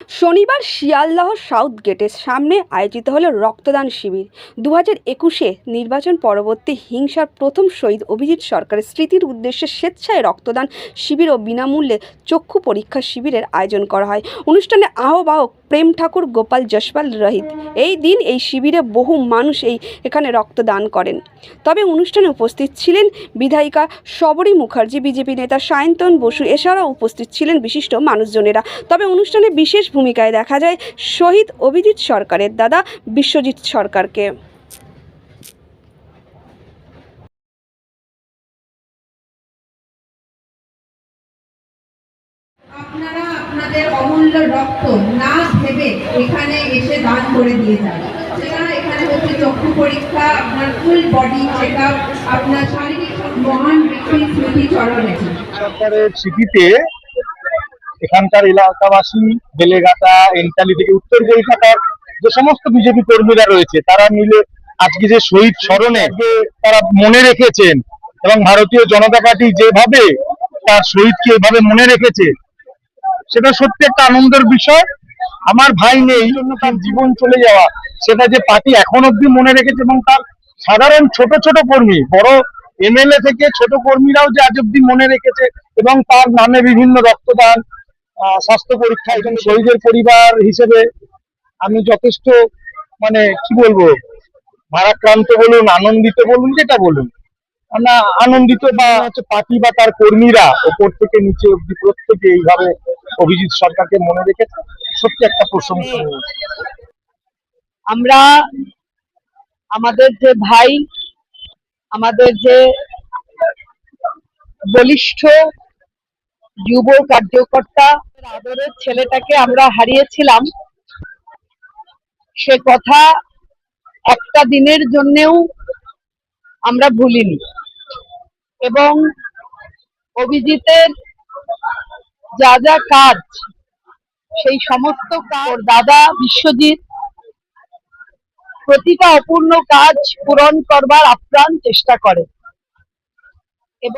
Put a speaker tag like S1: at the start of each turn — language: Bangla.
S1: শনিবার শিয়ালদহ সাউথ গেটের সামনে আয়োজিত হলো রক্তদান শিবির। 2021-এ নির্বাচন পরবর্তী হিংসার প্রথম শহীদ অভিজিৎ সরকারের স্মৃতির উদ্দেশ্যে স্বেচ্ছায় রক্তদান শিবির ও বিনামূল্যে চক্ষু পরীক্ষা শিবিরের আয়োজন করা হয়। অনুষ্ঠানে আহ্বায়ক প্রেম ঠাকুর, গোপাল জসপাল, রহিত। এই দিন এই শিবিরে বহু মানুষ এখানে রক্তদান করেন। তবে অনুষ্ঠানে উপস্থিত ছিলেন বিধায়িকা শবরী মুখার্জি, বিজেপি নেতা সায়ন্তন বসু, এছাড়াও উপস্থিত ছিলেন বিশিষ্ট মানুষজনেরা। তবে অনুষ্ঠানে বিশেষ ভূমিকায় দেখা যায় শহীদ অভিজিৎ সরকারের দাদা বিশ্বজিৎ সরকারকে।
S2: আপনারা আপনাদের অমূল্য রক্ত না ভেবে এখানে এসে দান করে দিয়ে যান। সেটা এখানে হচ্ছে চক্ষু পরীক্ষা, আপনার ফুল বডি চেকআপ, আপনার শারীরিক মহান ব্যক্তির স্মৃতিচরণে
S3: সরকারের স্মৃতিতে এখানকার এলাকাবাসী, বেলেঘাটা, এন্টালি থেকে উত্তর কলকাতার যে সমস্ত বিজেপি কর্মীরা রয়েছে তারা মিলে আজকে যে শহীদ স্মরণে তারা মনে রেখেছেন এবং ভারতীয় জনতা পার্টি যেভাবে তার শহীদকে এভাবে মনে রেখেছে সেটা সত্যি একটা আনন্দের বিষয়। আমার ভাই নেই, জন্য তার জীবন চলে যাওয়া সেটা যে পার্টি এখন অব্দি মনে রেখেছে এবং তার সাধারণ ছোট ছোট কর্মী, বড় এমএলএ থেকে ছোট কর্মীরাও যে আজ অব্দি মনে রেখেছে এবং তার নামে বিভিন্ন রক্তদান, স্বাস্থ্য পরীক্ষা। এবং শহীদের পরিবার হিসেবে আমি যথেষ্ট কি বলবো, ভারাক্রান্ত বলুন, আনন্দিত বলুন, যেটা বলুন, আমরা আনন্দিত। বা হচ্ছে পার্টি বা তার কর্মীরা ওপর থেকে নিচে অব্দি প্রত্যেকে এইভাবে অভিজিৎ সরকারকে মনে রেখেছে, সত্যি একটা প্রশংসনীয়।
S4: আমরা আমাদের যে ভাই, আমাদের যে বলিষ্ঠ যুব কার্যকর্তা, আদরের ছেলেটাকে আমরা হারিয়েছিলাম, সে কথা একটা দিনের জন্যেও আমরা ভুলিনি। এবং অভিজিতের যা যা কাজ, সেই সমস্ত কাজ দাদা বিশ্বজিৎ প্রতিটা অপূর্ণ কাজ পূরণ করবার আপ্রাণ চেষ্টা করে।